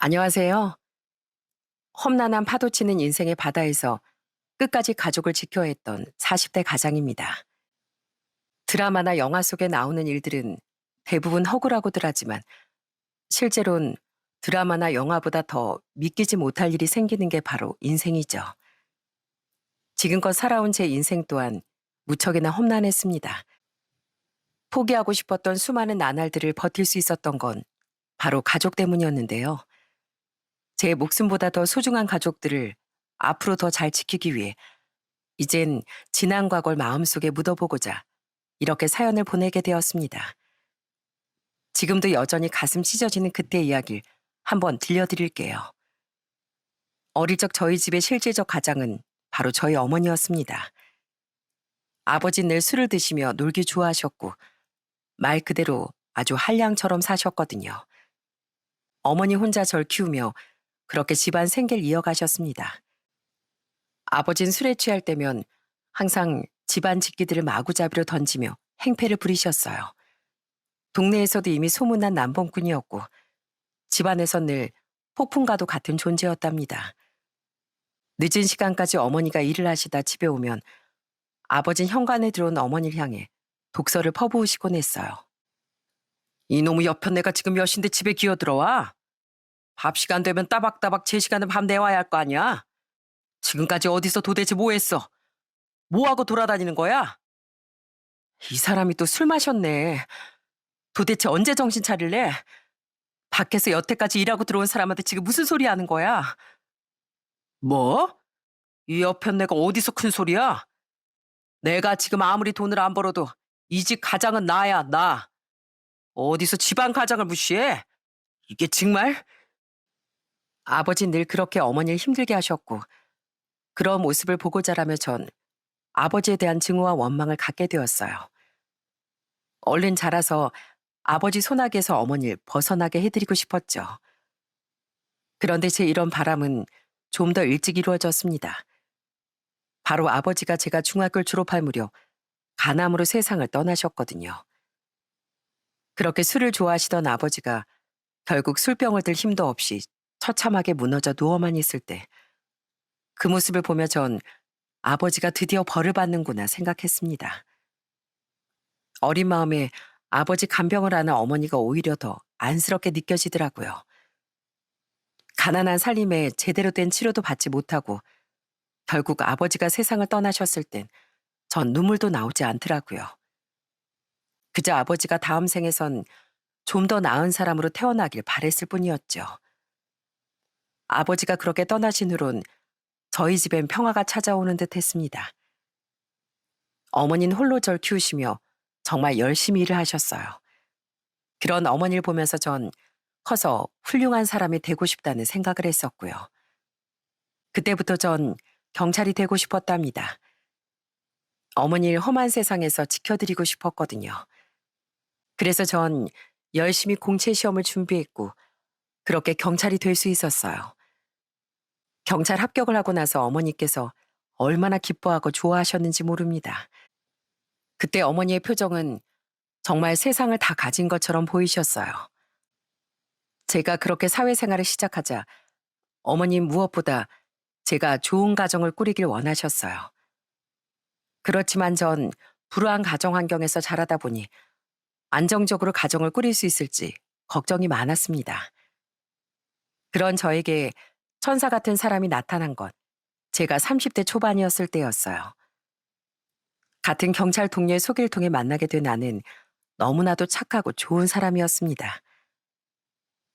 안녕하세요. 험난한 파도치는 인생의 바다에서 끝까지 가족을 지켜야 했던 40대 가장입니다. 드라마나 영화 속에 나오는 일들은 대부분 허구라고들 하지만 실제로는 드라마나 영화보다 더 믿기지 못할 일이 생기는 게 바로 인생이죠. 지금껏 살아온 제 인생 또한 무척이나 험난했습니다. 포기하고 싶었던 수많은 나날들을 버틸 수 있었던 건 바로 가족 때문이었는데요. 제 목숨보다 더 소중한 가족들을 앞으로 더 잘 지키기 위해 이젠 지난 과거를 마음속에 묻어보고자 이렇게 사연을 보내게 되었습니다. 지금도 여전히 가슴 찢어지는 그때 이야기를 한번 들려드릴게요. 어릴 적 저희 집의 실질적 가장은 바로 저희 어머니였습니다. 아버지는 늘 술을 드시며 놀기 좋아하셨고 말 그대로 아주 한량처럼 사셨거든요. 어머니 혼자 절 키우며 그렇게 집안 생계를 이어가셨습니다. 아버진 술에 취할 때면 항상 집안 직기들을 마구잡이로 던지며 행패를 부리셨어요. 동네에서도 이미 소문난 남봉꾼이었고 집안에선 늘 폭풍과도 같은 존재였답니다. 늦은 시간까지 어머니가 일을 하시다 집에 오면 아버진 현관에 들어온 어머니를 향해 독서를 퍼부으시곤 했어요. 이놈의 여편네가 지금 몇 시인데 집에 기어들어와? 밥 시간 되면 따박따박 제 시간에 밥 내와야 할 거 아니야? 지금까지 어디서 도대체 뭐 했어? 뭐하고 돌아다니는 거야? 이 사람이 또 술 마셨네. 도대체 언제 정신 차릴래? 밖에서 여태까지 일하고 들어온 사람한테 지금 무슨 소리 하는 거야? 뭐? 이 여편네가 어디서 큰 소리야? 내가 지금 아무리 돈을 안 벌어도 이 집 가장은 나야, 나. 어디서 집안 가장을 무시해? 이게 정말? 아버진 늘 그렇게 어머니를 힘들게 하셨고 그런 모습을 보고 자라며 전 아버지에 대한 증오와 원망을 갖게 되었어요. 얼른 자라서 아버지 손아귀에서 어머니를 벗어나게 해드리고 싶었죠. 그런데 제 이런 바람은 좀 더 일찍 이루어졌습니다. 바로 아버지가 제가 중학교를 졸업할 무렵 간암으로 세상을 떠나셨거든요. 그렇게 술을 좋아하시던 아버지가 결국 술병을 들 힘도 없이 처참하게 무너져 누워만 있을 때 그 모습을 보며 전 아버지가 드디어 벌을 받는구나 생각했습니다. 어린 마음에 아버지 간병을 하는 어머니가 오히려 더 안쓰럽게 느껴지더라고요. 가난한 살림에 제대로 된 치료도 받지 못하고 결국 아버지가 세상을 떠나셨을 땐 전 눈물도 나오지 않더라고요. 그저 아버지가 다음 생에선 좀 더 나은 사람으로 태어나길 바랬을 뿐이었죠. 아버지가 그렇게 떠나신 후론 저희 집엔 평화가 찾아오는 듯 했습니다. 어머니는 홀로 절 키우시며 정말 열심히 일을 하셨어요. 그런 어머니를 보면서 전 커서 훌륭한 사람이 되고 싶다는 생각을 했었고요. 그때부터 전 경찰이 되고 싶었답니다. 어머니를 험한 세상에서 지켜드리고 싶었거든요. 그래서 전 열심히 공채 시험을 준비했고 그렇게 경찰이 될 수 있었어요. 경찰 합격을 하고 나서 어머니께서 얼마나 기뻐하고 좋아하셨는지 모릅니다. 그때 어머니의 표정은 정말 세상을 다 가진 것처럼 보이셨어요. 제가 그렇게 사회생활을 시작하자 어머님 무엇보다 제가 좋은 가정을 꾸리길 원하셨어요. 그렇지만 전 불우한 가정 환경에서 자라다 보니 안정적으로 가정을 꾸릴 수 있을지 걱정이 많았습니다. 그런 저에게 천사 같은 사람이 나타난 건 제가 30대 초반이었을 때였어요. 같은 경찰 동료의 소개를 통해 만나게 된 아는 너무나도 착하고 좋은 사람이었습니다.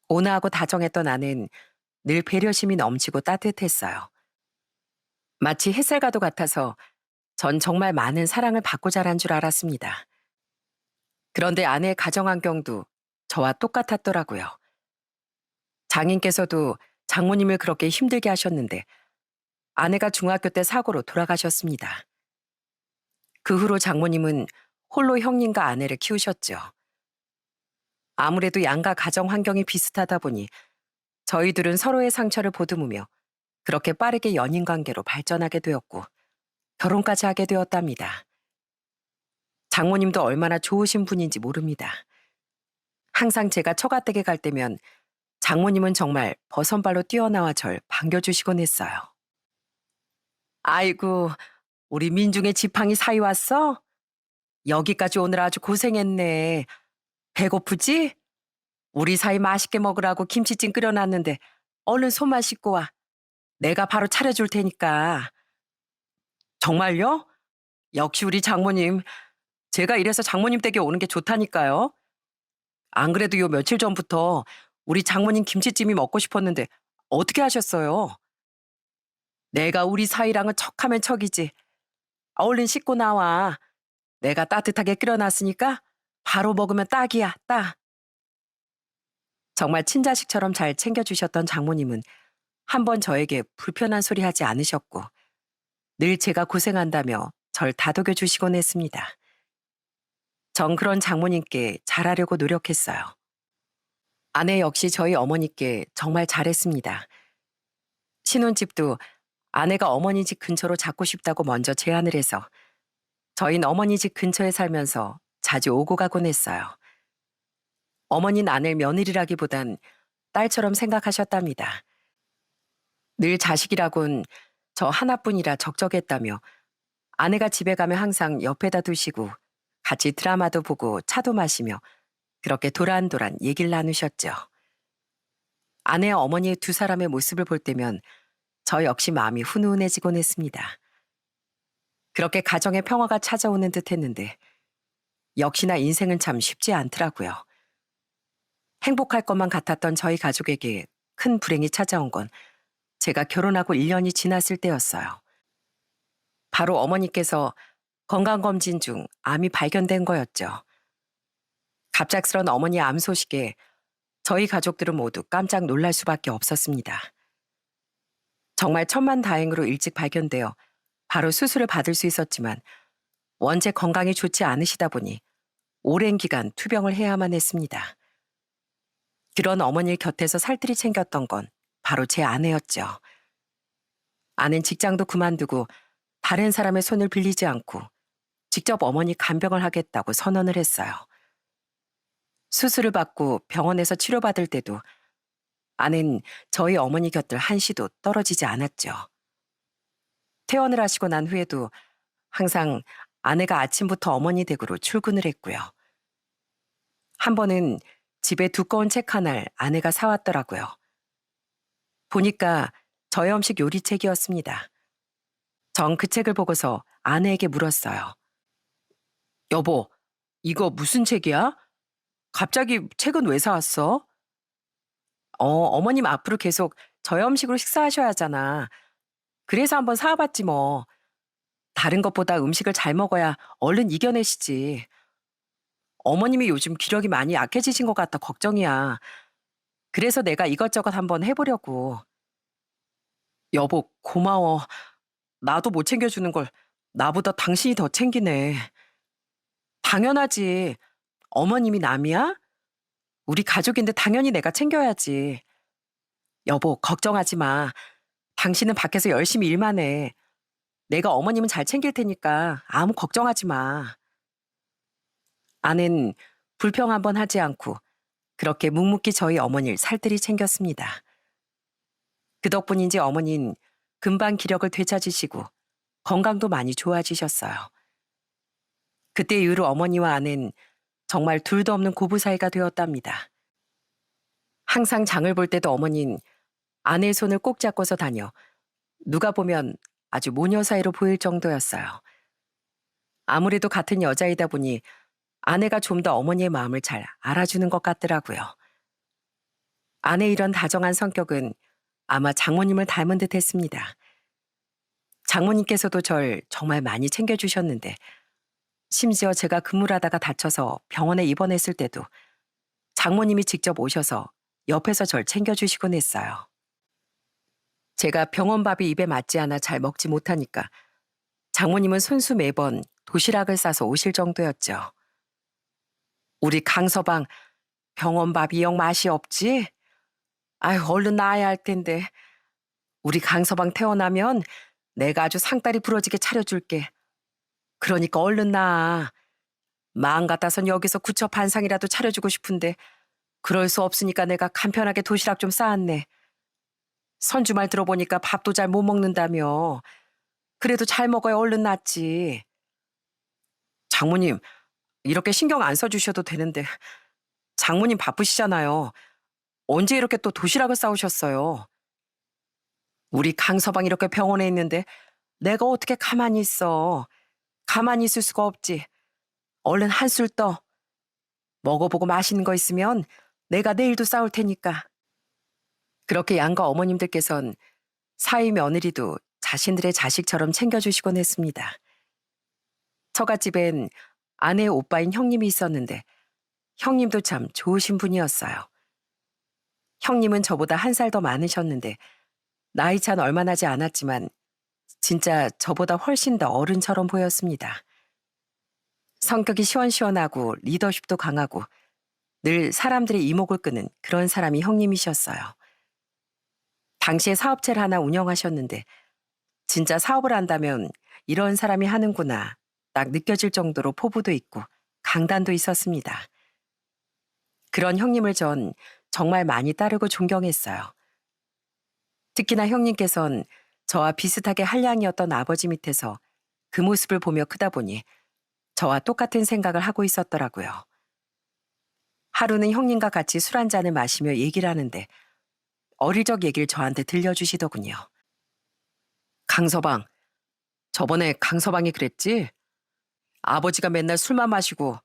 온화하고 다정했던 아는 늘 배려심이 넘치고 따뜻했어요. 마치 햇살과도 같아서 전 정말 많은 사랑을 받고 자란 줄 알았습니다. 그런데 아내의 가정 환경도 저와 똑같았더라고요. 장인께서도 장모님을 그렇게 힘들게 하셨는데 아내가 중학교 때 사고로 돌아가셨습니다. 그 후로 장모님은 홀로 형님과 아내를 키우셨죠. 아무래도 양가 가정 환경이 비슷하다 보니 저희들은 서로의 상처를 보듬으며 그렇게 빠르게 연인 관계로 발전하게 되었고 결혼까지 하게 되었답니다. 장모님도 얼마나 좋으신 분인지 모릅니다. 항상 제가 처가댁에 갈 때면 장모님은 정말 버선발로 뛰어나와 절 반겨주시곤 했어요. 아이고, 우리 민중의 지팡이 사이 왔어? 여기까지 오느라 아주 고생했네. 배고프지? 우리 사이 맛있게 먹으라고 김치찜 끓여놨는데 얼른 손만 씻고 와. 내가 바로 차려줄 테니까. 정말요? 역시 우리 장모님. 제가 이래서 장모님 댁에 오는 게 좋다니까요. 안 그래도 요 며칠 전부터 우리 장모님 김치찜이 먹고 싶었는데 어떻게 하셨어요? 내가 우리 사이랑은 척하면 척이지. 얼른 씻고 나와. 내가 따뜻하게 끓여놨으니까 바로 먹으면 딱이야, 딱. 정말 친자식처럼 잘 챙겨주셨던 장모님은 한 번 저에게 불편한 소리 하지 않으셨고 늘 제가 고생한다며 절 다독여 주시곤 했습니다. 전 그런 장모님께 잘하려고 노력했어요. 아내 역시 저희 어머니께 정말 잘했습니다. 신혼집도 아내가 어머니 집 근처로 잡고 싶다고 먼저 제안을 해서 저희는 어머니 집 근처에 살면서 자주 오고 가곤 했어요. 어머니는 아내를 며느리라기보단 딸처럼 생각하셨답니다. 늘 자식이라곤 저 하나뿐이라 적적했다며 아내가 집에 가면 항상 옆에다 두시고 같이 드라마도 보고 차도 마시며 그렇게 도란도란 얘기를 나누셨죠. 아내와 어머니의 두 사람의 모습을 볼 때면 저 역시 마음이 훈훈해지곤 했습니다. 그렇게 가정의 평화가 찾아오는 듯 했는데 역시나 인생은 참 쉽지 않더라고요. 행복할 것만 같았던 저희 가족에게 큰 불행이 찾아온 건 제가 결혼하고 1년이 지났을 때였어요. 바로 어머니께서 건강검진 중 암이 발견된 거였죠. 갑작스런 어머니의 암 소식에 저희 가족들은 모두 깜짝 놀랄 수밖에 없었습니다. 정말 천만다행으로 일찍 발견되어 바로 수술을 받을 수 있었지만 원체 건강이 좋지 않으시다 보니 오랜 기간 투병을 해야만 했습니다. 그런 어머니 곁에서 살뜰히 챙겼던 건 바로 제 아내였죠. 아내는 직장도 그만두고 다른 사람의 손을 빌리지 않고 직접 어머니 간병을 하겠다고 선언을 했어요. 수술을 받고 병원에서 치료받을 때도 아내는 저희 어머니 곁을 한시도 떨어지지 않았죠. 퇴원을 하시고 난 후에도 항상 아내가 아침부터 어머니 댁으로 출근을 했고요. 한 번은 집에 두꺼운 책 하나를 아내가 사왔더라고요. 보니까 저염식 요리책이었습니다. 전 그 책을 보고서 아내에게 물었어요. 여보, 이거 무슨 책이야? 갑자기 책은 왜 사왔어? 어머님 앞으로 계속 저염식으로 식사하셔야 하잖아. 그래서 한번 사와봤지 뭐. 다른 것보다 음식을 잘 먹어야 얼른 이겨내시지. 어머님이 요즘 기력이 많이 약해지신 것 같아 걱정이야. 그래서 내가 이것저것 한번 해보려고. 여보, 고마워. 나도 못 챙겨주는 걸 나보다 당신이 더 챙기네. 당연하지. 어머님이 남이야? 우리 가족인데 당연히 내가 챙겨야지. 여보, 걱정하지 마. 당신은 밖에서 열심히 일만 해. 내가 어머님은 잘 챙길 테니까 아무 걱정하지 마. 아는 불평 한번 하지 않고 그렇게 묵묵히 저희 어머니를 살뜰히 챙겼습니다. 그 덕분인지 어머니는 금방 기력을 되찾으시고 건강도 많이 좋아지셨어요. 그때 이후로 어머니와 아는 정말 둘도 없는 고부 사이가 되었답니다. 항상 장을 볼 때도 어머니는 아내의 손을 꼭 잡고서 다녀 누가 보면 아주 모녀 사이로 보일 정도였어요. 아무래도 같은 여자이다 보니 아내가 좀 더 어머니의 마음을 잘 알아주는 것 같더라고요. 아내의 이런 다정한 성격은 아마 장모님을 닮은 듯 했습니다. 장모님께서도 절 정말 많이 챙겨주셨는데 심지어 제가 근무를 하다가 다쳐서 병원에 입원했을 때도 장모님이 직접 오셔서 옆에서 절 챙겨주시곤 했어요. 제가 병원 밥이 입에 맞지 않아 잘 먹지 못하니까 장모님은 손수 매번 도시락을 싸서 오실 정도였죠. 우리 강서방 병원 밥이 영 맛이 없지? 아유, 얼른 나아야 할 텐데. 우리 강서방 태어나면 내가 아주 상다리 부러지게 차려줄게. 그러니까 얼른 나아. 마음 같아선 여기서 구처 반상이라도 차려주고 싶은데 그럴 수 없으니까 내가 간편하게 도시락 좀 싸왔네. 선주 말 들어보니까 밥도 잘 못 먹는다며. 그래도 잘 먹어야 얼른 낫지. 장모님, 이렇게 신경 안 써주셔도 되는데 장모님 바쁘시잖아요. 언제 이렇게 또 도시락을 싸우셨어요? 우리 강서방 이렇게 병원에 있는데 내가 어떻게 가만히 있어. 가만히 있을 수가 없지. 얼른 한술 떠. 먹어보고 맛있는 거 있으면 내가 내일도 싸울 테니까. 그렇게 양가 어머님들께선 사위 며느리도 자신들의 자식처럼 챙겨주시곤 했습니다. 처갓집엔 아내의 오빠인 형님이 있었는데 형님도 참 좋으신 분이었어요. 형님은 저보다 한 살 더 많으셨는데 나이 차는 얼마 나지 않았지만 진짜 저보다 훨씬 더 어른처럼 보였습니다. 성격이 시원시원하고 리더십도 강하고 늘 사람들의 이목을 끄는 그런 사람이 형님이셨어요. 당시에 사업체를 하나 운영하셨는데 진짜 사업을 한다면 이런 사람이 하는구나 딱 느껴질 정도로 포부도 있고 강단도 있었습니다. 그런 형님을 전 정말 많이 따르고 존경했어요. 특히나 형님께선 저와 비슷하게 한량이었던 아버지 밑에서 그 모습을 보며 크다 보니 저와 똑같은 생각을 하고 있었더라고요. 하루는 형님과 같이 술 한 잔을 마시며 얘기를 하는데 어릴 적 얘기를 저한테 들려주시더군요. 강서방, 저번에 강서방이 그랬지? 아버지가 맨날 술만 마시고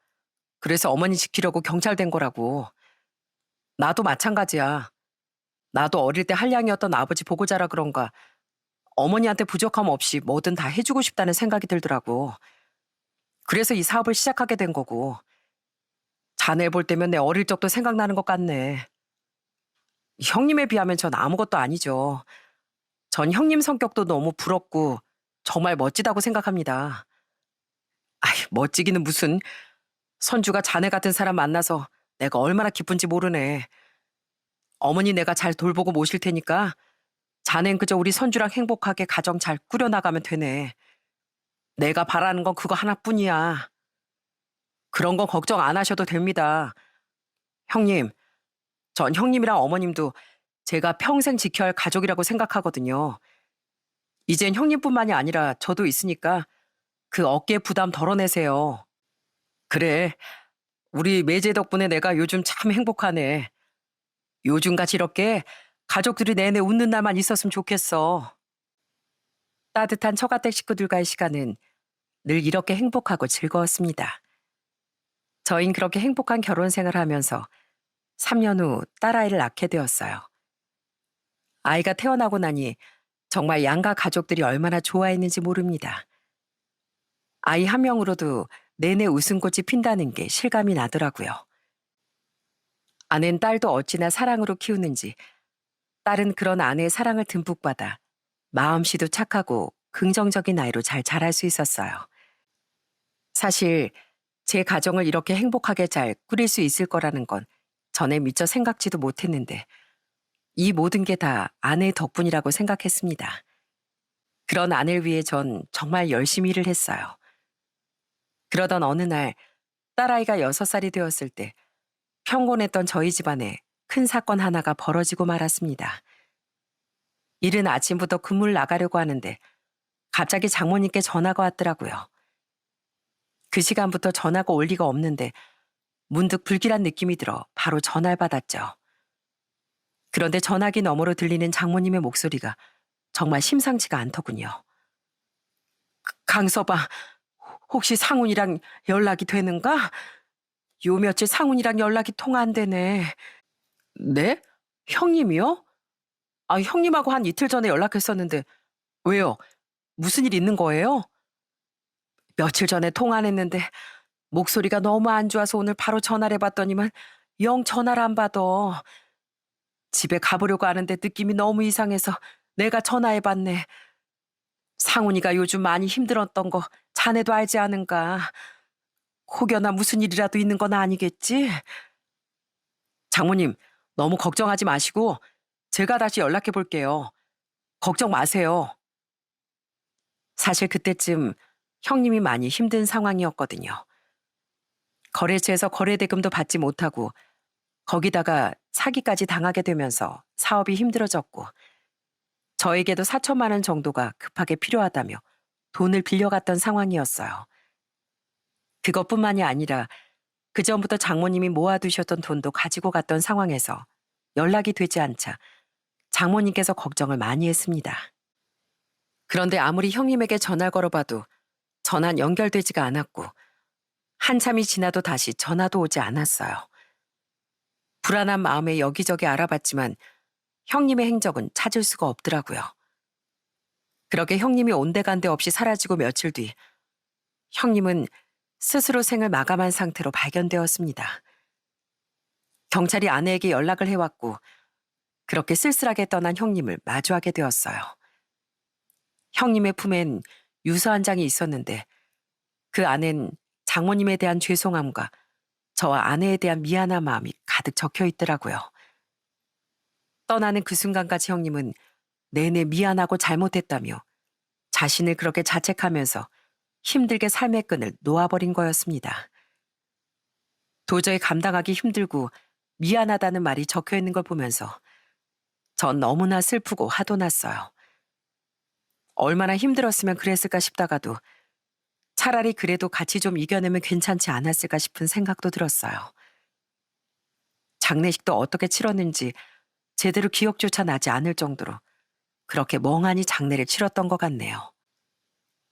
그래서 어머니 지키려고 경찰 된 거라고. 나도 마찬가지야. 나도 어릴 때 한량이었던 아버지 보고 자라 그런가 어머니한테 부족함 없이 뭐든 다 해주고 싶다는 생각이 들더라고. 그래서 이 사업을 시작하게 된 거고. 자네 볼 때면 내 어릴 적도 생각나는 것 같네. 형님에 비하면 전 아무것도 아니죠. 전 형님 성격도 너무 부럽고 정말 멋지다고 생각합니다. 아이, 멋지기는 무슨. 선주가 자네 같은 사람 만나서 내가 얼마나 기쁜지 모르네. 어머니 내가 잘 돌보고 모실 테니까 자넨 그저 우리 선주랑 행복하게 가정 잘 꾸려나가면 되네. 내가 바라는 건 그거 하나뿐이야. 그런 건 걱정 안 하셔도 됩니다. 형님, 전 형님이랑 어머님도 제가 평생 지켜야 할 가족이라고 생각하거든요. 이젠 형님뿐만이 아니라 저도 있으니까 그 어깨 부담 덜어내세요. 그래, 우리 매제 덕분에 내가 요즘 참 행복하네. 요즘같이 이렇게 가족들이 내내 웃는 날만 있었으면 좋겠어. 따뜻한 처가댁 식구들과의 시간은 늘 이렇게 행복하고 즐거웠습니다. 저흰 그렇게 행복한 결혼 생활을 하면서 3년 후 딸아이를 낳게 되었어요. 아이가 태어나고 나니 정말 양가 가족들이 얼마나 좋아했는지 모릅니다. 아이 한 명으로도 내내 웃음꽃이 핀다는 게 실감이 나더라고요. 아는 딸도 어찌나 사랑으로 키우는지 딸은 그런 아내의 사랑을 듬뿍 받아 마음씨도 착하고 긍정적인 아이로 잘 자랄 수 있었어요. 사실 제 가정을 이렇게 행복하게 잘 꾸릴 수 있을 거라는 건 전에 미처 생각지도 못했는데 이 모든 게 다 아내 덕분이라고 생각했습니다. 그런 아내를 위해 전 정말 열심히 일을 했어요. 그러던 어느 날 딸아이가 6살이 되었을 때 평온했던 저희 집안에 큰 사건 하나가 벌어지고 말았습니다. 이른 아침부터 근무를 나가려고 하는데 갑자기 장모님께 전화가 왔더라고요. 그 시간부터 전화가 올 리가 없는데 문득 불길한 느낌이 들어 바로 전화를 받았죠. 그런데 전화기 너머로 들리는 장모님의 목소리가 정말 심상치가 않더군요. 강서방, 혹시 상훈이랑 연락이 되는가? 요 며칠 상훈이랑 연락이 통화 안 되네. 네? 형님이요? 아, 형님하고 한 이틀 전에 연락했었는데 왜요? 무슨 일 있는 거예요? 며칠 전에 통화를 했는데 목소리가 너무 안 좋아서 오늘 바로 전화를 해봤더니만 영 전화를 안 받아. 집에 가보려고 하는데 느낌이 너무 이상해서 내가 전화해봤네. 상훈이가 요즘 많이 힘들었던 거 자네도 알지 않은가? 혹여나 무슨 일이라도 있는 건 아니겠지? 장모님, 너무 걱정하지 마시고 제가 다시 연락해 볼게요. 걱정 마세요. 사실 그때쯤 형님이 많이 힘든 상황이었거든요. 거래처에서 거래대금도 받지 못하고 거기다가 사기까지 당하게 되면서 사업이 힘들어졌고 저에게도 4천만 원 정도가 급하게 필요하다며 돈을 빌려갔던 상황이었어요. 그것뿐만이 아니라 그전부터 장모님이 모아두셨던 돈도 가지고 갔던 상황에서 연락이 되지 않자 장모님께서 걱정을 많이 했습니다. 그런데 아무리 형님에게 전화를 걸어봐도 전화는 연결되지가 않았고 한참이 지나도 다시 전화도 오지 않았어요. 불안한 마음에 여기저기 알아봤지만 형님의 행적은 찾을 수가 없더라고요. 그렇게 형님이 온데간데 없이 사라지고 며칠 뒤 형님은 스스로 생을 마감한 상태로 발견되었습니다. 경찰이 아내에게 연락을 해왔고 그렇게 쓸쓸하게 떠난 형님을 마주하게 되었어요. 형님의 품엔 유서 한 장이 있었는데 그 안엔 장모님에 대한 죄송함과 저와 아내에 대한 미안한 마음이 가득 적혀 있더라고요. 떠나는 그 순간까지 형님은 내내 미안하고 잘못했다며 자신을 그렇게 자책하면서 힘들게 삶의 끈을 놓아버린 거였습니다. 도저히 감당하기 힘들고 미안하다는 말이 적혀 있는 걸 보면서 전 너무나 슬프고 화도 났어요. 얼마나 힘들었으면 그랬을까 싶다가도 차라리 그래도 같이 좀 이겨내면 괜찮지 않았을까 싶은 생각도 들었어요. 장례식도 어떻게 치렀는지 제대로 기억조차 나지 않을 정도로 그렇게 멍하니 장례를 치렀던 것 같네요.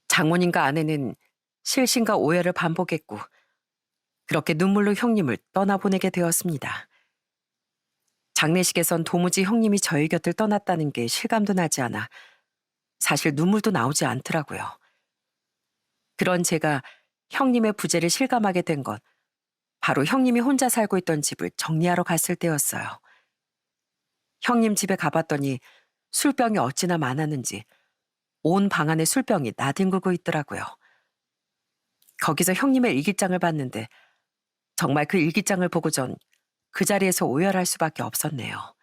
장모님과 아내는 실신과 오해를 반복했고 그렇게 눈물로 형님을 떠나보내게 되었습니다. 장례식에선 도무지 형님이 저희 곁을 떠났다는 게 실감도 나지 않아 사실 눈물도 나오지 않더라고요. 그런 제가 형님의 부재를 실감하게 된 건 바로 형님이 혼자 살고 있던 집을 정리하러 갔을 때였어요. 형님 집에 가봤더니 술병이 어찌나 많았는지 온 방 안에 술병이 나뒹굴고 있더라고요. 거기서 형님의 일기장을 봤는데 정말 그 일기장을 보고 전 그 자리에서 오열할 수밖에 없었네요.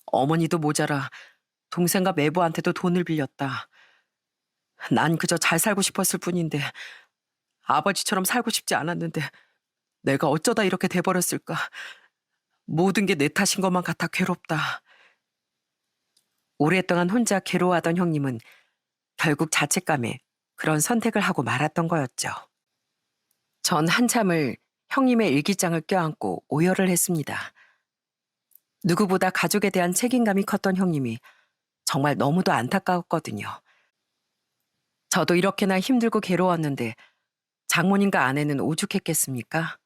어머니도 모자라 동생과 매부한테도 돈을 빌렸다. 난 그저 잘 살고 싶었을 뿐인데 아버지처럼 살고 싶지 않았는데 내가 어쩌다 이렇게 돼버렸을까. 모든 게 내 탓인 것만 같아 괴롭다. 오랫동안 혼자 괴로워하던 형님은 결국 자책감에 그런 선택을 하고 말았던 거였죠. 전 한참을 형님의 일기장을 껴안고 오열을 했습니다. 누구보다 가족에 대한 책임감이 컸던 형님이 정말 너무도 안타까웠거든요. 저도 이렇게나 힘들고 괴로웠는데 장모님과 아내는 오죽했겠습니까?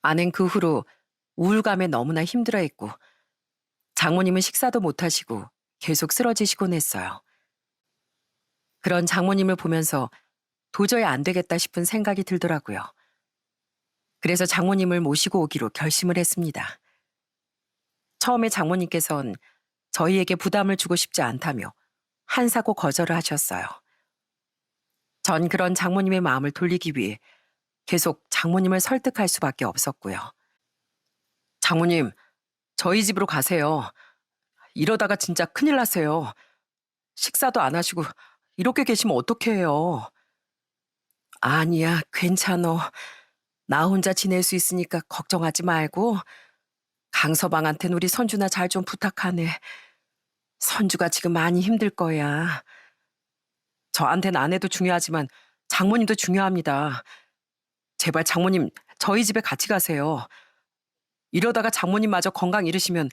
아낸 그 후로 우울감에 너무나 힘들어했고 장모님은 식사도 못하시고 계속 쓰러지시곤 했어요. 그런 장모님을 보면서 도저히 안 되겠다 싶은 생각이 들더라고요. 그래서 장모님을 모시고 오기로 결심을 했습니다. 처음에 장모님께선 저희에게 부담을 주고 싶지 않다며 한사코 거절을 하셨어요. 전 그런 장모님의 마음을 돌리기 위해 계속 장모님을 설득할 수밖에 없었고요. 장모님, 저희 집으로 가세요. 이러다가 진짜 큰일 나세요. 식사도 안 하시고 이렇게 계시면 어떡해요. 아니야, 괜찮어. 나 혼자 지낼 수 있으니까 걱정하지 말고 강서방한텐 우리 선주나 잘 좀 부탁하네. 선주가 지금 많이 힘들 거야. 저한텐 아내도 중요하지만 장모님도 중요합니다. 제발 장모님 저희 집에 같이 가세요. 이러다가 장모님마저 건강 잃으시면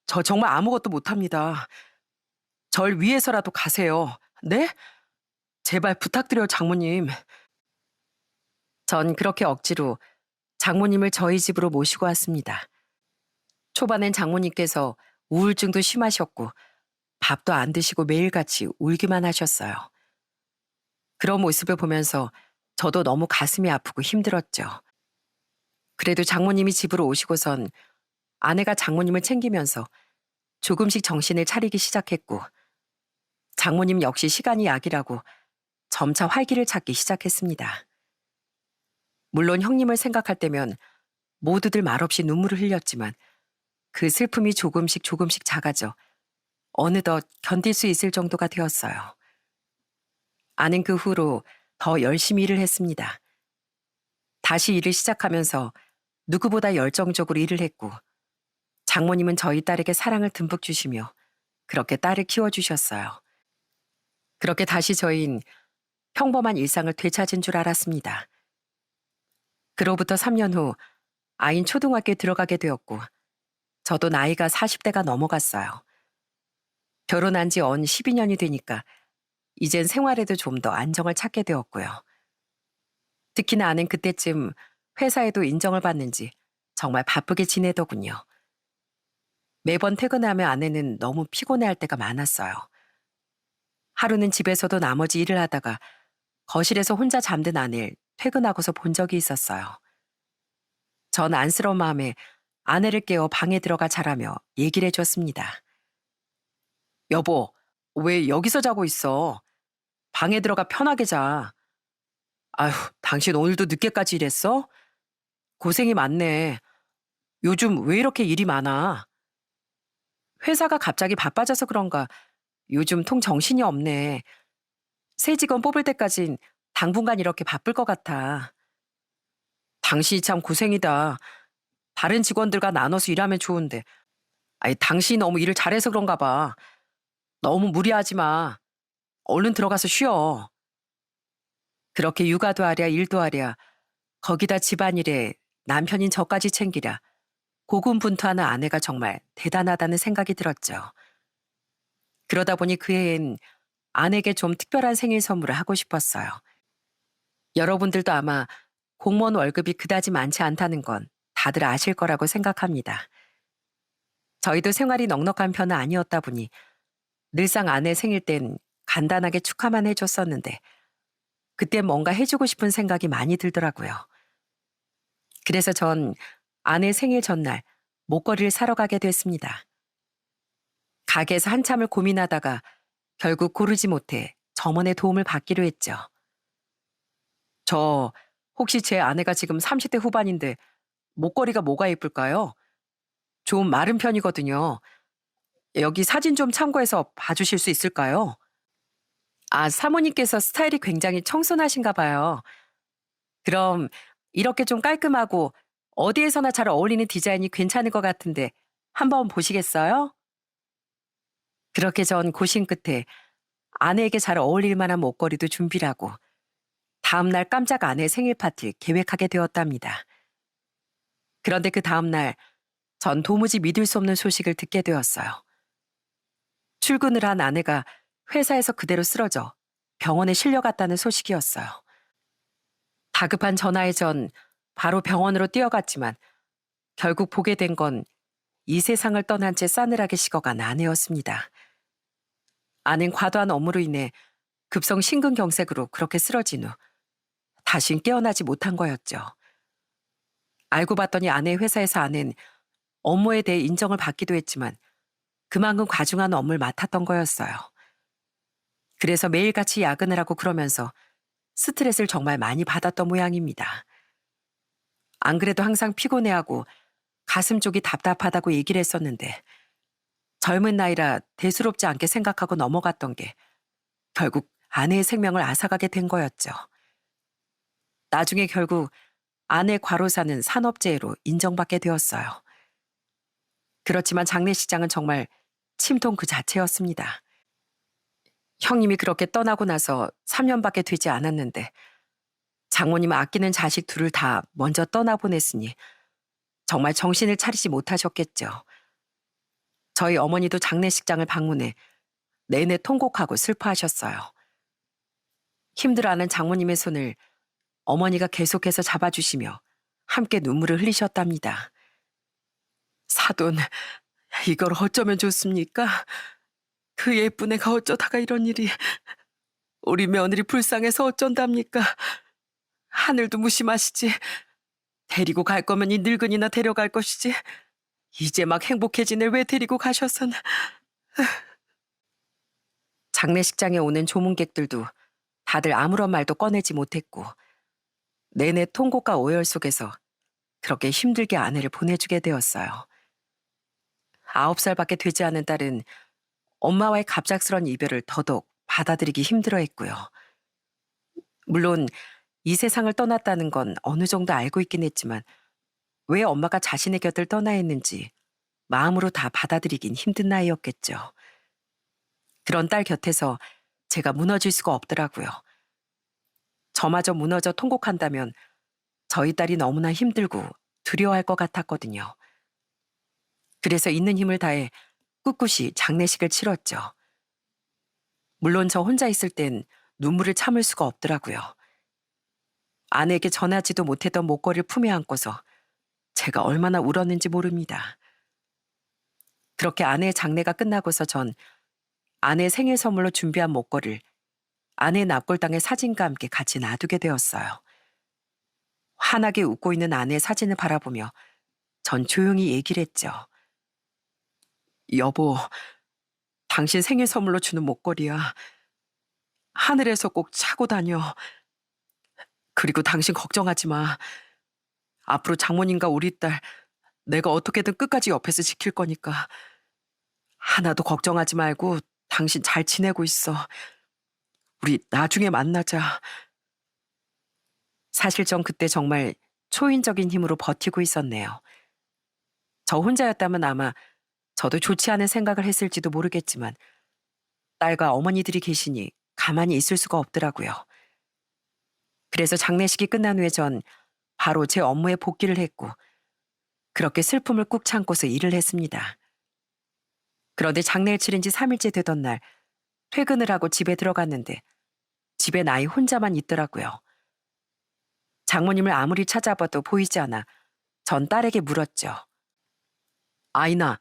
저 정말 아무것도 못합니다. 절 위해서라도 가세요. 네? 제발 부탁드려요, 장모님. 전 그렇게 억지로 장모님을 저희 집으로 모시고 왔습니다. 초반엔 장모님께서 우울증도 심하셨고 밥도 안 드시고 매일같이 울기만 하셨어요. 그런 모습을 보면서 저도 너무 가슴이 아프고 힘들었죠. 그래도 장모님이 집으로 오시고선 아내가 장모님을 챙기면서 조금씩 정신을 차리기 시작했고 장모님 역시 시간이 약이라고 점차 활기를 찾기 시작했습니다. 물론 형님을 생각할 때면 모두들 말없이 눈물을 흘렸지만 그 슬픔이 조금씩 작아져 어느덧 견딜 수 있을 정도가 되었어요. 아는 그 후로 더 열심히 일을 했습니다. 다시 일을 시작하면서 누구보다 열정적으로 일을 했고 장모님은 저희 딸에게 사랑을 듬뿍 주시며 그렇게 딸을 키워주셨어요. 그렇게 다시 저희는 평범한 일상을 되찾은 줄 알았습니다. 그로부터 3년 후 아이는 초등학교에 들어가게 되었고 저도 나이가 40대가 넘어갔어요. 결혼한 지 언 12년이 되니까 이젠 생활에도 좀 더 안정을 찾게 되었고요. 특히나 아는 그때쯤 회사에도 인정을 받는지 정말 바쁘게 지내더군요. 매번 퇴근하며 아내는 너무 피곤해할 때가 많았어요. 하루는 집에서도 나머지 일을 하다가 거실에서 혼자 잠든 아내를 퇴근하고서 본 적이 있었어요. 전 안쓰러운 마음에 아내를 깨워 방에 들어가 자라며 얘기를 해줬습니다. 여보, 왜 여기서 자고 있어? 방에 들어가 편하게 자. 아휴, 당신 오늘도 늦게까지 일했어? 고생이 많네. 요즘 왜 이렇게 일이 많아? 회사가 갑자기 바빠져서 그런가 요즘 통 정신이 없네. 새 직원 뽑을 때까진 당분간 이렇게 바쁠 것 같아. 당신이 참 고생이다. 다른 직원들과 나눠서 일하면 좋은데. 아니, 당신이 너무 일을 잘해서 그런가 봐. 너무 무리하지 마. 얼른 들어가서 쉬어. 그렇게 육아도 하랴 일도 하랴 거기다 집안일에 남편인 저까지 챙기랴 고군분투하는 아내가 정말 대단하다는 생각이 들었죠. 그러다 보니 그 해엔 아내에게 좀 특별한 생일 선물을 하고 싶었어요. 여러분들도 아마 공무원 월급이 그다지 많지 않다는 건 다들 아실 거라고 생각합니다. 저희도 생활이 넉넉한 편은 아니었다 보니 늘상 아내 생일 땐 간단하게 축하만 해줬었는데 그때 뭔가 해주고 싶은 생각이 많이 들더라고요. 그래서 전 아내 생일 전날 목걸이를 사러 가게 됐습니다. 가게에서 한참을 고민하다가 결국 고르지 못해 점원의 도움을 받기로 했죠. 저 혹시 제 아내가 지금 30대 후반인데 목걸이가 뭐가 예쁠까요? 좀 마른 편이거든요. 여기 사진 좀 참고해서 봐주실 수 있을까요? 아, 사모님께서 스타일이 굉장히 청순하신가 봐요. 그럼 이렇게 좀 깔끔하고 어디에서나 잘 어울리는 디자인이 괜찮을 것 같은데 한번 보시겠어요? 그렇게 전 고심 끝에 아내에게 잘 어울릴 만한 목걸이도 준비를 하고 다음날 깜짝 아내 생일 파티를 계획하게 되었답니다. 그런데 그 다음날 전 도무지 믿을 수 없는 소식을 듣게 되었어요. 출근을 한 아내가 회사에서 그대로 쓰러져 병원에 실려갔다는 소식이었어요. 다급한 전화에 전 바로 병원으로 뛰어갔지만 결국 보게 된 건 이 세상을 떠난 채 싸늘하게 식어간 아내였습니다. 아내는 과도한 업무로 인해 급성 심근경색으로 그렇게 쓰러진 후 다신 깨어나지 못한 거였죠. 알고 봤더니 아내 회사에서 아내는 업무에 대해 인정을 받기도 했지만 그만큼 과중한 업무를 맡았던 거였어요. 그래서 매일같이 야근을 하고 그러면서 스트레스를 정말 많이 받았던 모양입니다. 안 그래도 항상 피곤해하고 가슴 쪽이 답답하다고 얘기를 했었는데 젊은 나이라 대수롭지 않게 생각하고 넘어갔던 게 결국 아내의 생명을 앗아가게 된 거였죠. 나중에 결국 아내 과로사는 산업재해로 인정받게 되었어요. 그렇지만 장례식장은 정말 침통 그 자체였습니다. 형님이 그렇게 떠나고 나서 3년밖에 되지 않았는데 장모님은 아끼는 자식 둘을 다 먼저 떠나보냈으니 정말 정신을 차리지 못하셨겠죠. 저희 어머니도 장례식장을 방문해 내내 통곡하고 슬퍼하셨어요. 힘들어하는 장모님의 손을 어머니가 계속해서 잡아주시며 함께 눈물을 흘리셨답니다. 사돈, 이걸 어쩌면 좋습니까? 그 예쁜 애가 어쩌다가 이런 일이. 우리 며느리 불쌍해서 어쩐답니까? 하늘도 무심하시지. 데리고 갈 거면 이 늙은이나 데려갈 것이지. 이제 막 행복해진 애를 왜 데리고 가셔서는. 장례식장에 오는 조문객들도 다들 아무런 말도 꺼내지 못했고 내내 통곡과 오열 속에서 그렇게 힘들게 아내를 보내주게 되었어요. 9살밖에 되지 않은 딸은 엄마와의 갑작스런 이별을 더더욱 받아들이기 힘들어했고요. 물론 이 세상을 떠났다는 건 어느 정도 알고 있긴 했지만 왜 엄마가 자신의 곁을 떠나야 했는지 마음으로 다 받아들이긴 힘든 나이였겠죠. 그런 딸 곁에서 제가 무너질 수가 없더라고요. 저마저 무너져 통곡한다면 저희 딸이 너무나 힘들고 두려워할 것 같았거든요. 그래서 있는 힘을 다해 꿋꿋이 장례식을 치렀죠. 물론 저 혼자 있을 땐 눈물을 참을 수가 없더라고요. 아내에게 전하지도 못했던 목걸이를 품에 안고서 제가 얼마나 울었는지 모릅니다. 그렇게 아내의 장례가 끝나고서 전 아내 생일 선물로 준비한 목걸이를 아내 납골당의 사진과 함께 같이 놔두게 되었어요. 환하게 웃고 있는 아내의 사진을 바라보며 전 조용히 얘기를 했죠. 여보, 당신 생일 선물로 주는 목걸이야. 하늘에서 꼭 차고 다녀. 그리고 당신 걱정하지 마. 앞으로 장모님과 우리 딸 내가 어떻게든 끝까지 옆에서 지킬 거니까. 하나도 걱정하지 말고 당신 잘 지내고 있어. 우리 나중에 만나자. 사실 전 그때 정말 초인적인 힘으로 버티고 있었네요. 저 혼자였다면 아마 저도 좋지 않은 생각을 했을지도 모르겠지만 딸과 어머니들이 계시니 가만히 있을 수가 없더라고요. 그래서 장례식이 끝난 후에 전 바로 제 업무에 복귀를 했고 그렇게 슬픔을 꾹 참고서 일을 했습니다. 그런데 장례를 치른 지 3일째 되던 날 퇴근을 하고 집에 들어갔는데 집에 아이 혼자만 있더라고요. 장모님을 아무리 찾아봐도 보이지 않아 전 딸에게 물었죠. 아이나,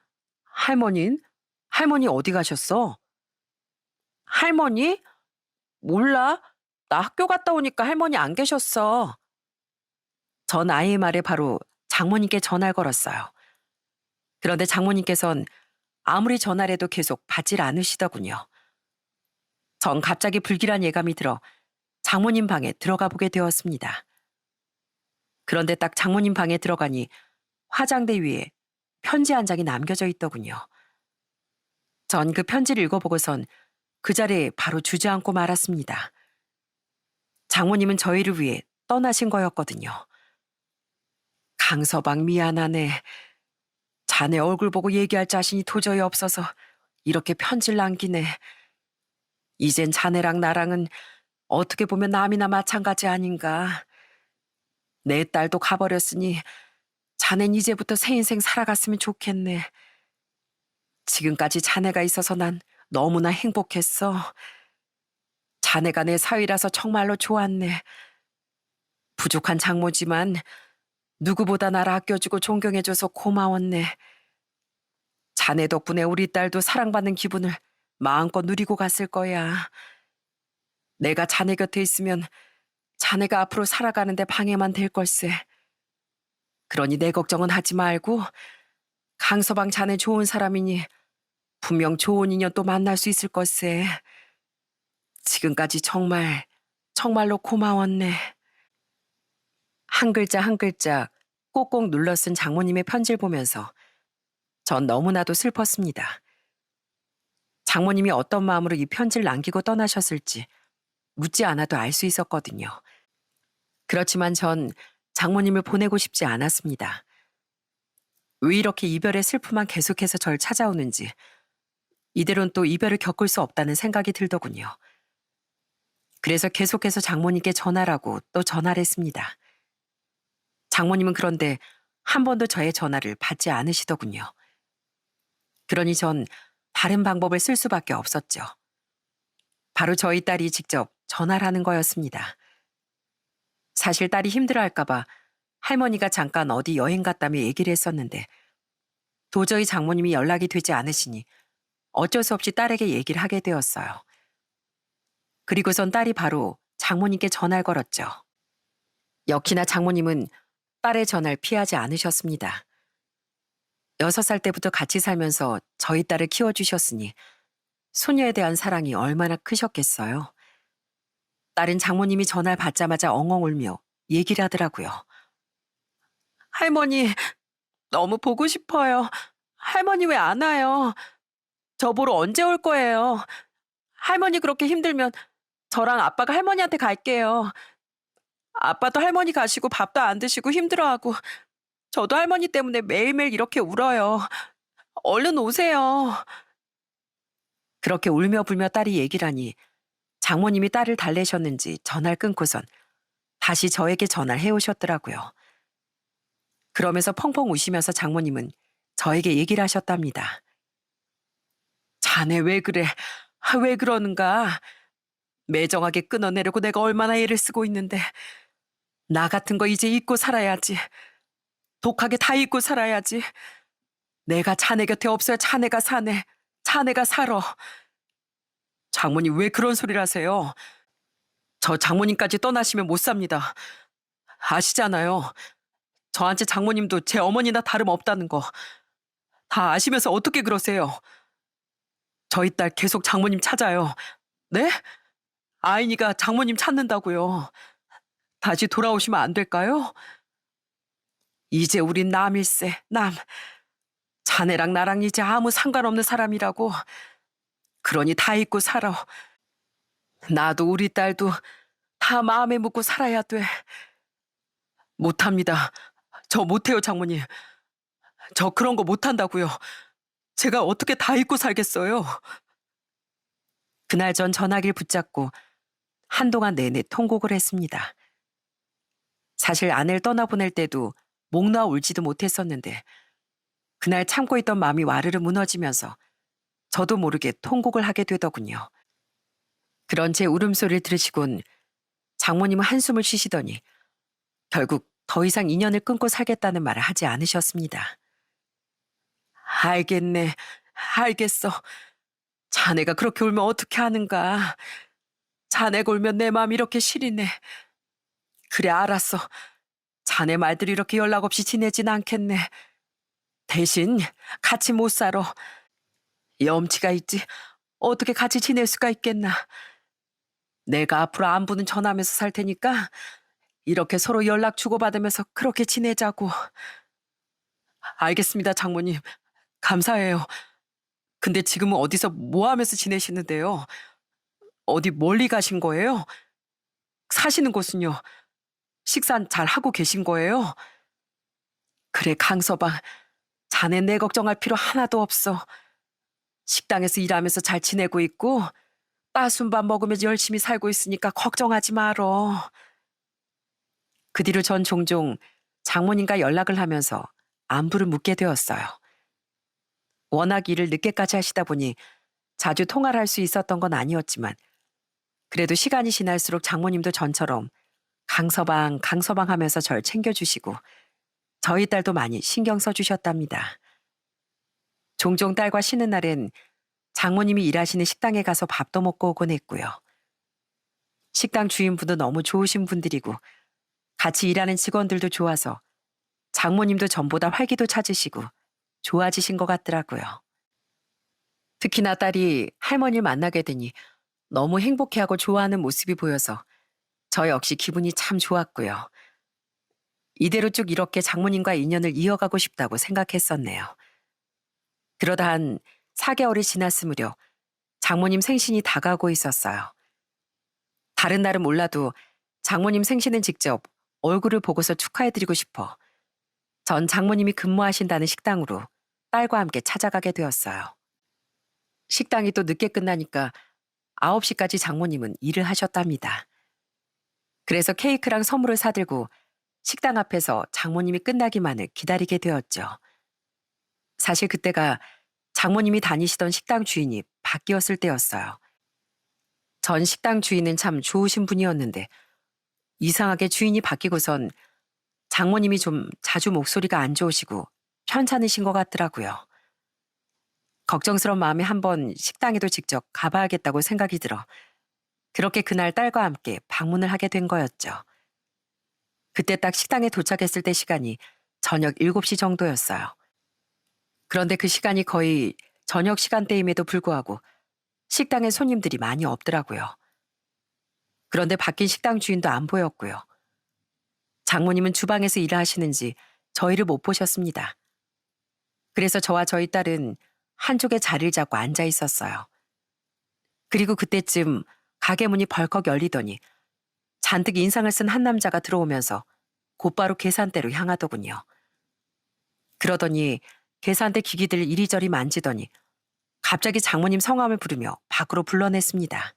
할머니 어디 가셨어? 할머니? 몰라. 나 학교 갔다 오니까 할머니 안 계셨어. 전 아이의 말에 바로 장모님께 전화를 걸었어요. 그런데 장모님께선 아무리 전화를 해도 계속 받질 않으시더군요. 전 갑자기 불길한 예감이 들어 장모님 방에 들어가 보게 되었습니다. 그런데 딱 장모님 방에 들어가니 화장대 위에 편지 한 장이 남겨져 있더군요. 전 그 편지를 읽어보고선 그 자리에 바로 주저앉고 말았습니다. 장모님은 저희를 위해 떠나신 거였거든요. 강서방 미안하네. 자네 얼굴 보고 얘기할 자신이 도저히 없어서 이렇게 편지를 남기네. 이젠 자네랑 나랑은 어떻게 보면 남이나 마찬가지 아닌가. 내 딸도 가버렸으니 자넨 이제부터 새 인생 살아갔으면 좋겠네. 지금까지 자네가 있어서 난 너무나 행복했어. 자네가 내 사위라서 정말로 좋았네. 부족한 장모지만 누구보다 나를 아껴주고 존경해줘서 고마웠네. 자네 덕분에 우리 딸도 사랑받는 기분을 마음껏 누리고 갔을 거야. 내가 자네 곁에 있으면 자네가 앞으로 살아가는데 방해만 될 걸세. 그러니 내 걱정은 하지 말고 강서방 자네 좋은 사람이니 분명 좋은 인연 또 만날 수 있을 걸세. 지금까지 정말로 고마웠네. 한 글자 한 글자 꼭꼭 눌러 쓴 장모님의 편지를 보면서 전 너무나도 슬펐습니다. 장모님이 어떤 마음으로 이 편지를 남기고 떠나셨을지 묻지 않아도 알 수 있었거든요. 그렇지만 전 장모님을 보내고 싶지 않았습니다. 왜 이렇게 이별의 슬픔만 계속해서 절 찾아오는지 이대로는 또 이별을 겪을 수 없다는 생각이 들더군요. 그래서 계속해서 장모님께 전화라고 또 전화를 했습니다. 장모님은 그런데 한 번도 저의 전화를 받지 않으시더군요. 그러니 전 다른 방법을 쓸 수밖에 없었죠. 바로 저희 딸이 직접 전화를 하는 거였습니다. 사실 딸이 힘들어할까봐 할머니가 잠깐 어디 여행 갔다며 얘기를 했었는데 도저히 장모님이 연락이 되지 않으시니 어쩔 수 없이 딸에게 얘기를 하게 되었어요. 그리고선 딸이 바로 장모님께 전화를 걸었죠. 역시나 장모님은 딸의 전화를 피하지 않으셨습니다. 6살 때부터 같이 살면서 저희 딸을 키워주셨으니 소녀에 대한 사랑이 얼마나 크셨겠어요. 딸은 장모님이 전화를 받자마자 엉엉 울며 얘기를 하더라고요. 할머니, 너무 보고 싶어요. 할머니 왜 안 와요? 저 보러 언제 올 거예요? 할머니 그렇게 힘들면 저랑 아빠가 할머니한테 갈게요. 아빠도 할머니 가시고 밥도 안 드시고 힘들어하고 저도 할머니 때문에 매일매일 이렇게 울어요. 얼른 오세요. 그렇게 울며 불며 딸이 얘기를 하니 장모님이 딸을 달래셨는지 전화를 끊고선 다시 저에게 전화를 해오셨더라고요. 그러면서 펑펑 우시면서 장모님은 저에게 얘기를 하셨답니다. 자네 왜 그래? 왜 그러는가? 매정하게 끊어내려고 내가 얼마나 애를 쓰고 있는데 나 같은 거 이제 잊고 살아야지. 독하게 다 잊고 살아야지. 내가 자네 곁에 없어야 자네가 사네. 자네가 살아. 장모님 왜 그런 소리를 하세요? 저 장모님까지 떠나시면 못 삽니다. 아시잖아요. 저한테 장모님도 제 어머니나 다름없다는 거. 다 아시면서 어떻게 그러세요? 저희 딸 계속 장모님 찾아요. 네? 아이니가 장모님 찾는다고요. 다시 돌아오시면 안 될까요? 이제 우린 남일세, 남. 자네랑 나랑 이제 아무 상관없는 사람이라고. 그러니 다 잊고 살아. 나도 우리 딸도 다 마음에 묻고 살아야 돼. 못합니다. 저 못해요, 장모님. 저 그런 거 못한다고요. 제가 어떻게 다 잊고 살겠어요. 그날 전 전화기를 붙잡고 한동안 내내 통곡을 했습니다. 사실 아내를 떠나보낼 때도 목 놓아 울지도 못했었는데 그날 참고 있던 마음이 와르르 무너지면서 저도 모르게 통곡을 하게 되더군요. 그런 제 울음소리를 들으시곤 장모님은 한숨을 쉬시더니 결국 더 이상 인연을 끊고 살겠다는 말을 하지 않으셨습니다. 알겠네. 알겠어. 자네가 그렇게 울면 어떻게 하는가. 자네가 울면 내 마음이 이렇게 시리네. 그래 알았어. 자네 말들이 이렇게 연락 없이 지내진 않겠네. 대신 같이 못 살아. 염치가 있지. 어떻게 같이 지낼 수가 있겠나. 내가 앞으로 안부는 전하면서 살 테니까 이렇게 서로 연락 주고받으면서 그렇게 지내자고. 알겠습니다, 장모님. 감사해요. 근데 지금은 어디서 뭐 하면서 지내시는데요? 어디 멀리 가신 거예요? 사시는 곳은요? 식사 잘 하고 계신 거예요? 그래, 강서방. 자네 내 걱정할 필요 하나도 없어. 식당에서 일하면서 잘 지내고 있고 따순 밥 먹으면서 열심히 살고 있으니까 걱정하지 말어. 그 뒤로 전 종종 장모님과 연락을 하면서 안부를 묻게 되었어요. 워낙 일을 늦게까지 하시다 보니 자주 통화를 할 수 있었던 건 아니었지만 그래도 시간이 지날수록 장모님도 전처럼 강서방, 강서방 하면서 절 챙겨주시고 저희 딸도 많이 신경 써주셨답니다. 종종 딸과 쉬는 날엔 장모님이 일하시는 식당에 가서 밥도 먹고 오곤 했고요. 식당 주인분도 너무 좋으신 분들이고 같이 일하는 직원들도 좋아서 장모님도 전보다 활기도 찾으시고 좋아지신 것 같더라고요. 특히나 딸이 할머니를 만나게 되니 너무 행복해하고 좋아하는 모습이 보여서 저 역시 기분이 참 좋았고요. 이대로 쭉 이렇게 장모님과 인연을 이어가고 싶다고 생각했었네요. 그러다 한 4개월이 지났으므려 장모님 생신이 다가오고 있었어요. 다른 날은 몰라도 장모님 생신은 직접 얼굴을 보고서 축하해드리고 싶어 전 장모님이 근무하신다는 식당으로 딸과 함께 찾아가게 되었어요. 식당이 또 늦게 끝나니까 9시까지 장모님은 일을 하셨답니다. 그래서 케이크랑 선물을 사들고 식당 앞에서 장모님이 끝나기만을 기다리게 되었죠. 사실 그때가 장모님이 다니시던 식당 주인이 바뀌었을 때였어요. 전 식당 주인은 참 좋으신 분이었는데 이상하게 주인이 바뀌고선 장모님이 좀 자주 목소리가 안 좋으시고 편찮으신 것 같더라고요. 걱정스러운 마음에 한번 식당에도 직접 가봐야겠다고 생각이 들어 그렇게 그날 딸과 함께 방문을 하게 된 거였죠. 그때 딱 식당에 도착했을 때 시간이 저녁 7시 정도였어요. 그런데 그 시간이 거의 저녁 시간대임에도 불구하고 식당에 손님들이 많이 없더라고요. 그런데 바뀐 식당 주인도 안 보였고요. 장모님은 주방에서 일을 하시는지 저희를 못 보셨습니다. 그래서 저와 저희 딸은 한쪽에 자리를 잡고 앉아 있었어요. 그리고 그때쯤 가게 문이 벌컥 열리더니 잔뜩 인상을 쓴 한 남자가 들어오면서 곧바로 계산대로 향하더군요. 그러더니 계산대 기기들 이리저리 만지더니 갑자기 장모님 성함을 부르며 밖으로 불러냈습니다.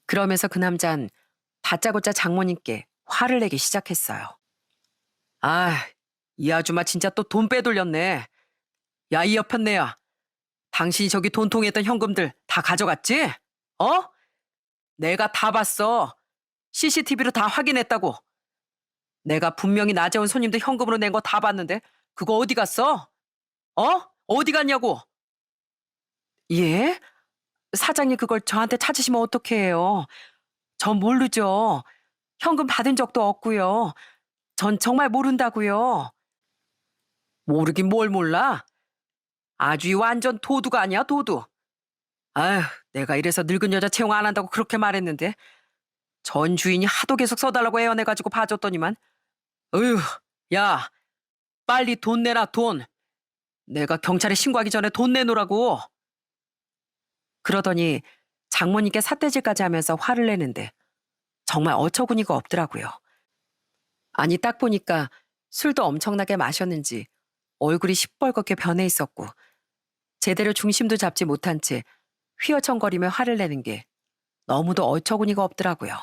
그러면서 그 남잔 다짜고짜 장모님께 화를 내기 시작했어요. 아, 이 아줌마 진짜 또 돈 빼돌렸네. 야, 이 여편네야. 당신이 저기 돈통에 있던 현금들 다 가져갔지? 어? 내가 다 봤어. CCTV로 다 확인했다고. 내가 분명히 낮에 온 손님들 현금으로 낸 거 다 봤는데 그거 어디 갔어? 어? 어디 갔냐고? 예? 사장님 그걸 저한테 찾으시면 어떻게 해요? 전 모르죠. 현금 받은 적도 없고요. 전 정말 모른다고요. 모르긴 뭘 몰라? 아주 이 완전 도두가 아니야, 도두. 아휴, 내가 이래서 늙은 여자 채용 안 한다고 그렇게 말했는데 전 주인이 하도 계속 써달라고 애원해가지고 봐줬더니만 어휴, 야, 빨리 돈 내라, 돈. 내가 경찰에 신고하기 전에 돈 내놓으라고. 그러더니 장모님께 삿대질까지 하면서 화를 내는데 정말 어처구니가 없더라고요. 아니 딱 보니까 술도 엄청나게 마셨는지 얼굴이 시뻘겋게 변해 있었고 제대로 중심도 잡지 못한 채 휘어청거리며 화를 내는 게 너무도 어처구니가 없더라고요.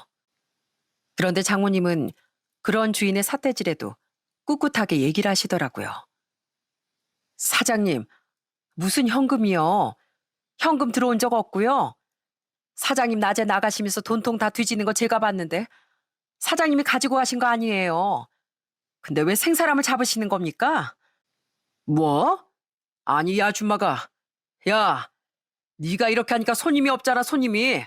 그런데 장모님은 그런 주인의 삿대질에도 꿋꿋하게 얘기를 하시더라고요. 사장님, 무슨 현금이요? 현금 들어온 적 없고요. 사장님 낮에 나가시면서 돈통 다 뒤지는 거 제가 봤는데 사장님이 가지고 가신 거 아니에요. 근데 왜 생사람을 잡으시는 겁니까? 뭐? 아니 이 아줌마가 야, 네가 이렇게 하니까 손님이 없잖아, 손님이.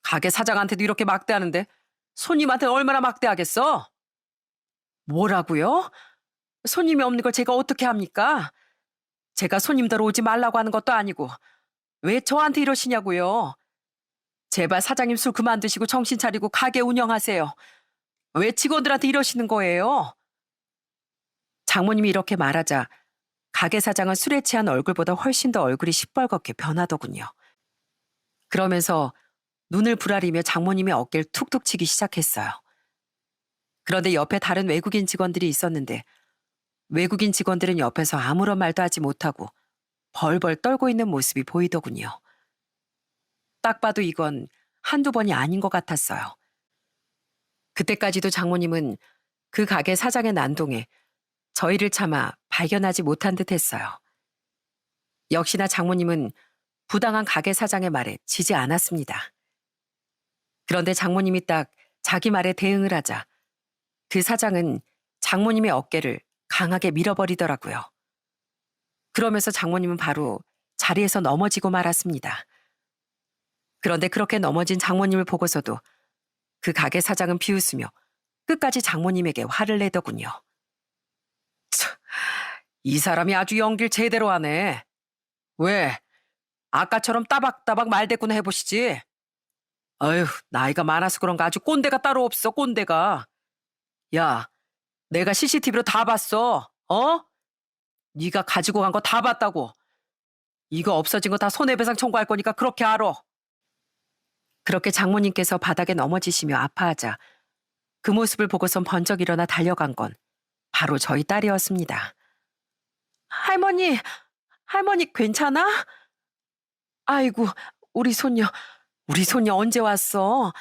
가게 사장한테도 이렇게 막대하는데 손님한테 얼마나 막대하겠어? 뭐라고요? 손님이 없는 걸 제가 어떻게 합니까? 제가 손님들 오지 말라고 하는 것도 아니고 왜 저한테 이러시냐고요? 제발 사장님 술 그만 드시고 정신 차리고 가게 운영하세요. 왜 직원들한테 이러시는 거예요? 장모님이 이렇게 말하자 가게 사장은 술에 취한 얼굴보다 훨씬 더 얼굴이 시뻘겋게 변하더군요. 그러면서 눈을 부라리며 장모님의 어깨를 툭툭 치기 시작했어요. 그런데 옆에 다른 외국인 직원들이 있었는데 외국인 직원들은 옆에서 아무런 말도 하지 못하고 벌벌 떨고 있는 모습이 보이더군요. 딱 봐도 이건 한두 번이 아닌 것 같았어요. 그때까지도 장모님은 그 가게 사장의 난동에 저희를 차마 발견하지 못한 듯 했어요. 역시나 장모님은 부당한 가게 사장의 말에 지지 않았습니다. 그런데 장모님이 딱 자기 말에 대응을 하자 그 사장은 장모님의 어깨를 강하게 밀어버리더라고요. 그러면서 장모님은 바로 자리에서 넘어지고 말았습니다. 그런데 그렇게 넘어진 장모님을 보고서도 그 가게 사장은 비웃으며 끝까지 장모님에게 화를 내더군요. 참, 이 사람이 아주 연기를 제대로 하네. 왜? 아까처럼 따박따박 말대꾸나 해보시지. 어휴, 나이가 많아서 그런가 아주 꼰대가 따로 없어, 꼰대가. 야, 내가 CCTV로 다 봤어. 어? 네가 가지고 간 거 다 봤다고. 이거 없어진 거 다 손해배상 청구할 거니까 그렇게 알아. 그렇게 장모님께서 바닥에 넘어지시며 아파하자 그 모습을 보고선 번쩍 일어나 달려간 건 바로 저희 딸이었습니다. 할머니, 할머니 괜찮아? 아이고, 우리 손녀 언제 왔어?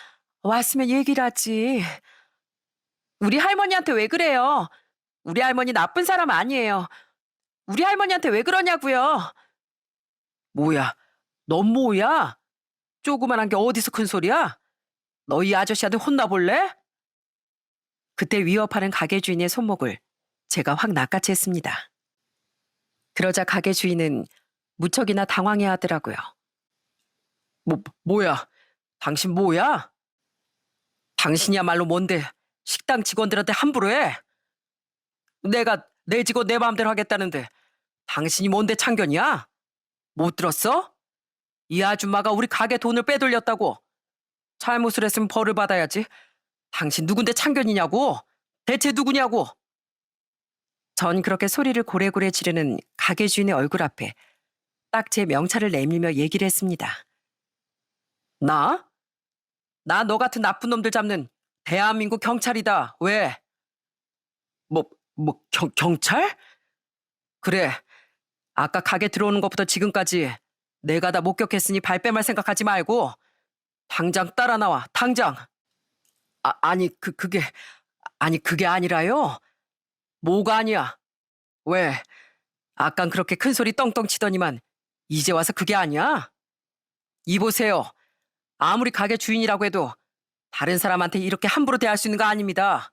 왔으면 얘기를 하지. 우리 할머니한테 왜 그래요? 우리 할머니 나쁜 사람 아니에요. 우리 할머니한테 왜 그러냐고요? 뭐야, 넌 뭐야? 조그만한 게 어디서 큰 소리야? 너 이 아저씨한테 혼나볼래? 그때 위협하는 가게 주인의 손목을 제가 확 낚아챘습니다. 그러자 가게 주인은 무척이나 당황해 하더라고요. 뭐야? 당신 뭐야? 당신이야말로 뭔데 식당 직원들한테 함부로 해? 내가 내 직원 내 마음대로 하겠다는데 당신이 뭔데 참견이야? 못 들었어? 이 아줌마가 우리 가게 돈을 빼돌렸다고. 잘못을 했으면 벌을 받아야지. 당신 누군데 참견이냐고? 대체 누구냐고? 전 그렇게 소리를 고래고래 지르는 가게 주인의 얼굴 앞에 딱 제 명찰을 내밀며 얘기를 했습니다. 나? 나 너 같은 나쁜 놈들 잡는 대한민국 경찰이다. 왜? 경찰? 그래, 아까 가게 들어오는 것부터 지금까지 내가 다 목격했으니 발뺌할 생각하지 말고 당장 따라 나와, 당장. 아니, 그게 아니라요. 뭐가 아니야? 왜? 아깐 그렇게 큰 소리 떵떵 치더니만 이제 와서 그게 아니야? 이보세요. 아무리 가게 주인이라고 해도 다른 사람한테 이렇게 함부로 대할 수 있는 거 아닙니다.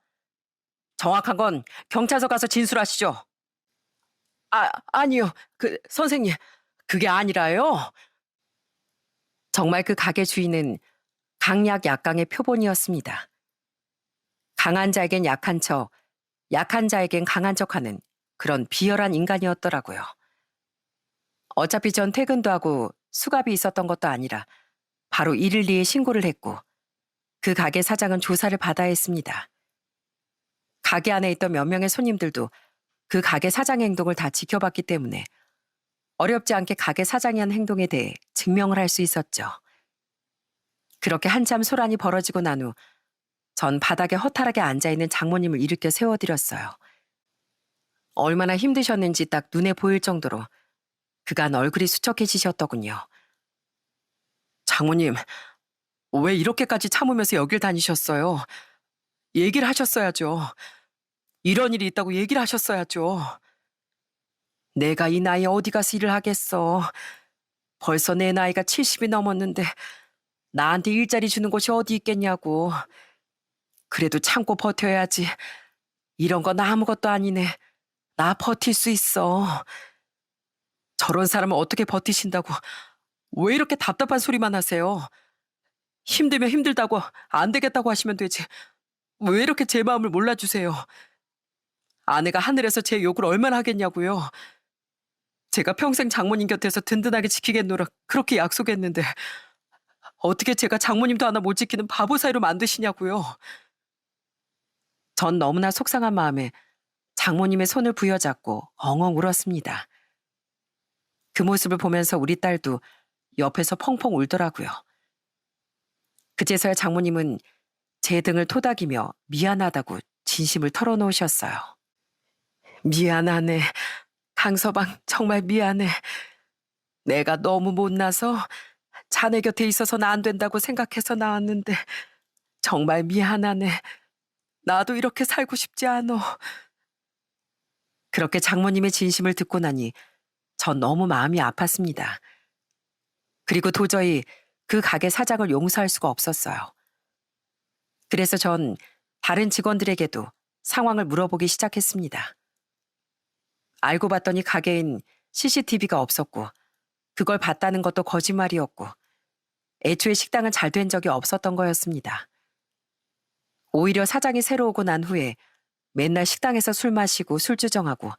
정확한 건 경찰서 가서 진술하시죠. 아니요. 선생님, 그게 아니라요. 정말 그 가게 주인은 강약 약강의 표본이었습니다. 강한 자에겐 약한 척, 약한 자에겐 강한 척하는 그런 비열한 인간이었더라고요. 어차피 전 퇴근도 하고 수갑이 있었던 것도 아니라 바로 112에 신고를 했고 그 가게 사장은 조사를 받아야 했습니다. 가게 안에 있던 몇 명의 손님들도 그 가게 사장의 행동을 다 지켜봤기 때문에 어렵지 않게 가게 사장이 한 행동에 대해 증명을 할 수 있었죠. 그렇게 한참 소란이 벌어지고 난 후 전 바닥에 허탈하게 앉아있는 장모님을 일으켜 세워드렸어요. 얼마나 힘드셨는지 딱 눈에 보일 정도로 그간 얼굴이 수척해지셨더군요. 장모님, 왜 이렇게까지 참으면서 여길 다니셨어요? 얘기를 하셨어야죠. 이런 일이 있다고 얘기를 하셨어야죠. 내가 이 나이에 어디 가서 일을 하겠어. 벌써 내 나이가 70이 넘었는데 나한테 일자리 주는 곳이 어디 있겠냐고. 그래도 참고 버텨야지. 이런 건 아무것도 아니네. 나 버틸 수 있어. 저런 사람을 어떻게 버티신다고. 왜 이렇게 답답한 소리만 하세요? 힘들면 힘들다고 안 되겠다고 하시면 되지. 왜 이렇게 제 마음을 몰라주세요? 아내가 하늘에서 제 욕을 얼마나 하겠냐고요. 제가 평생 장모님 곁에서 든든하게 지키겠노라 그렇게 약속했는데 어떻게 제가 장모님도 하나 못 지키는 바보 사이로 만드시냐고요. 전 너무나 속상한 마음에 장모님의 손을 부여잡고 엉엉 울었습니다. 그 모습을 보면서 우리 딸도 옆에서 펑펑 울더라고요. 그제서야 장모님은 제 등을 토닥이며 미안하다고 진심을 털어놓으셨어요. 미안하네. 강서방 정말 미안해. 내가 너무 못나서 자네 곁에 있어서는 안 된다고 생각해서 나왔는데 정말 미안하네. 나도 이렇게 살고 싶지 않어. 그렇게 장모님의 진심을 듣고 나니 전 너무 마음이 아팠습니다. 그리고 도저히 그 가게 사장을 용서할 수가 없었어요. 그래서 전 다른 직원들에게도 상황을 물어보기 시작했습니다. 알고 봤더니 가게엔 CCTV가 없었고 그걸 봤다는 것도 거짓말이었고 애초에 식당은 잘 된 적이 없었던 거였습니다. 오히려 사장이 새로 오고 난 후에 맨날 식당에서 술 마시고 술주정하고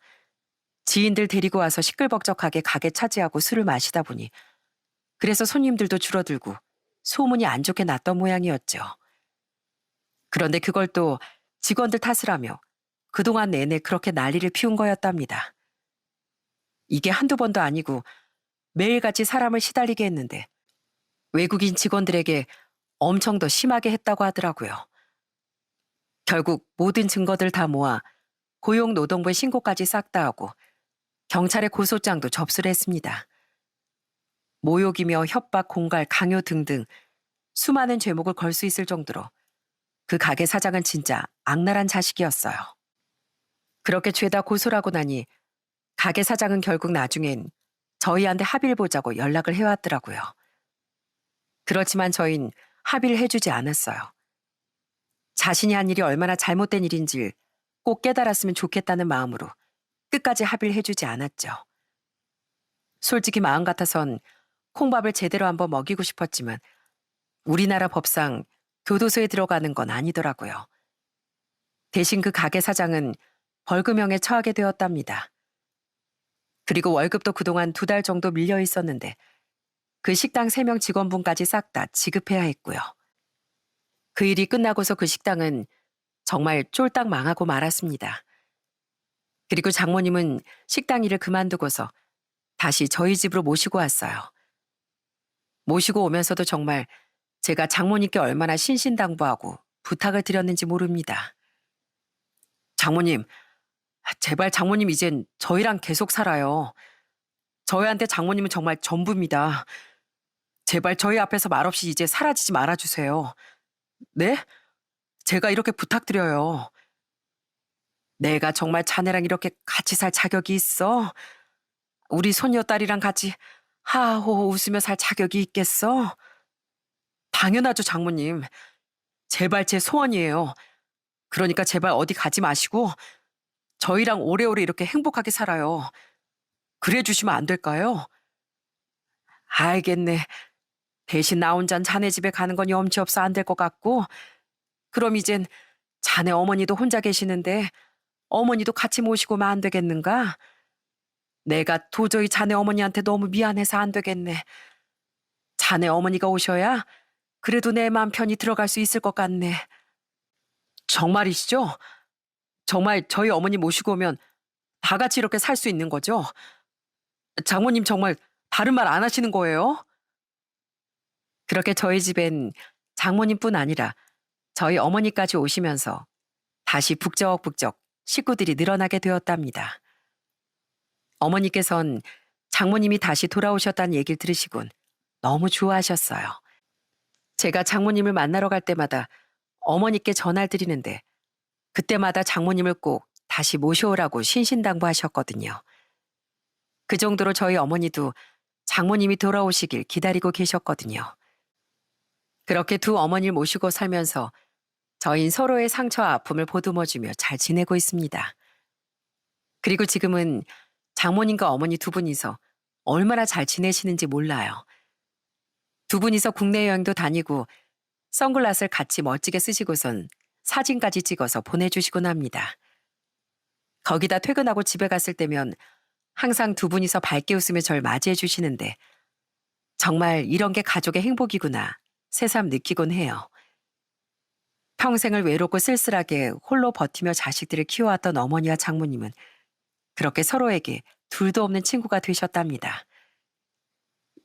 지인들 데리고 와서 시끌벅적하게 가게 차지하고 술을 마시다 보니 그래서 손님들도 줄어들고 소문이 안 좋게 났던 모양이었죠. 그런데 그걸 또 직원들 탓을 하며 그동안 내내 그렇게 난리를 피운 거였답니다. 이게 한두 번도 아니고 매일같이 사람을 시달리게 했는데 외국인 직원들에게 엄청 더 심하게 했다고 하더라고요. 결국 모든 증거들 다 모아 고용노동부에 신고까지 싹 다 하고 경찰에 고소장도 접수를 했습니다. 모욕이며 협박, 공갈, 강요 등등 수많은 죄목을 걸 수 있을 정도로 그 가게 사장은 진짜 악랄한 자식이었어요. 그렇게 죄다 고소를 하고 나니 가게 사장은 결국 나중엔 저희한테 합의를 보자고 연락을 해왔더라고요. 그렇지만 저흰 합의를 해주지 않았어요. 자신이 한 일이 얼마나 잘못된 일인지 꼭 깨달았으면 좋겠다는 마음으로 끝까지 합의를 해주지 않았죠. 솔직히 마음 같아선 콩밥을 제대로 한번 먹이고 싶었지만 우리나라 법상 교도소에 들어가는 건 아니더라고요. 대신 그 가게 사장은 벌금형에 처하게 되었답니다. 그리고 월급도 그동안 2달 정도 밀려 있었는데 그 식당 3명 직원분까지 싹 다 지급해야 했고요. 그 일이 끝나고서 그 식당은 정말 쫄딱 망하고 말았습니다. 그리고 장모님은 식당 일을 그만두고서 다시 저희 집으로 모시고 왔어요. 모시고 오면서도 정말 제가 장모님께 얼마나 신신당부하고 부탁을 드렸는지 모릅니다. 장모님, 제발 장모님 이젠 저희랑 계속 살아요. 저희한테 장모님은 정말 전부입니다. 제발 저희 앞에서 말없이 이제 사라지지 말아주세요. 네? 제가 이렇게 부탁드려요. 내가 정말 자네랑 이렇게 같이 살 자격이 있어? 우리 손녀딸이랑 같이 하하호호 웃으며 살 자격이 있겠어? 당연하죠, 장모님. 제발 제 소원이에요. 그러니까 제발 어디 가지 마시고 저희랑 오래오래 이렇게 행복하게 살아요. 그래 주시면 안 될까요? 알겠네. 대신 나 혼잔 자네 집에 가는 건 염치 없어 안 될 것 같고, 그럼 이젠 자네 어머니도 혼자 계시는데 어머니도 같이 모시고만 안 되겠는가? 내가 도저히 자네 어머니한테 너무 미안해서 안 되겠네. 자네 어머니가 오셔야 그래도 내 마음 편히 들어갈 수 있을 것 같네. 정말이시죠? 정말 저희 어머니 모시고 오면 다 같이 이렇게 살 수 있는 거죠? 장모님 정말 다른 말 안 하시는 거예요? 그렇게 저희 집엔 장모님뿐 아니라 저희 어머니까지 오시면서 다시 북적북적 식구들이 늘어나게 되었답니다. 어머니께선 장모님이 다시 돌아오셨다는 얘기를 들으시곤 너무 좋아하셨어요. 제가 장모님을 만나러 갈 때마다 어머니께 전화를 드리는데 그때마다 장모님을 꼭 다시 모셔오라고 신신당부하셨거든요. 그 정도로 저희 어머니도 장모님이 돌아오시길 기다리고 계셨거든요. 그렇게 두 어머니를 모시고 살면서 저희는 서로의 상처와 아픔을 보듬어주며 잘 지내고 있습니다. 그리고 지금은 장모님과 어머니 두 분이서 얼마나 잘 지내시는지 몰라요. 두 분이서 국내 여행도 다니고 선글라스를 같이 멋지게 쓰시고선 사진까지 찍어서 보내주시곤 합니다. 거기다 퇴근하고 집에 갔을 때면 항상 두 분이서 밝게 웃으며 절 맞이해 주시는데 정말 이런 게 가족의 행복이구나 새삼 느끼곤 해요. 평생을 외롭고 쓸쓸하게 홀로 버티며 자식들을 키워왔던 어머니와 장모님은 그렇게 서로에게 둘도 없는 친구가 되셨답니다.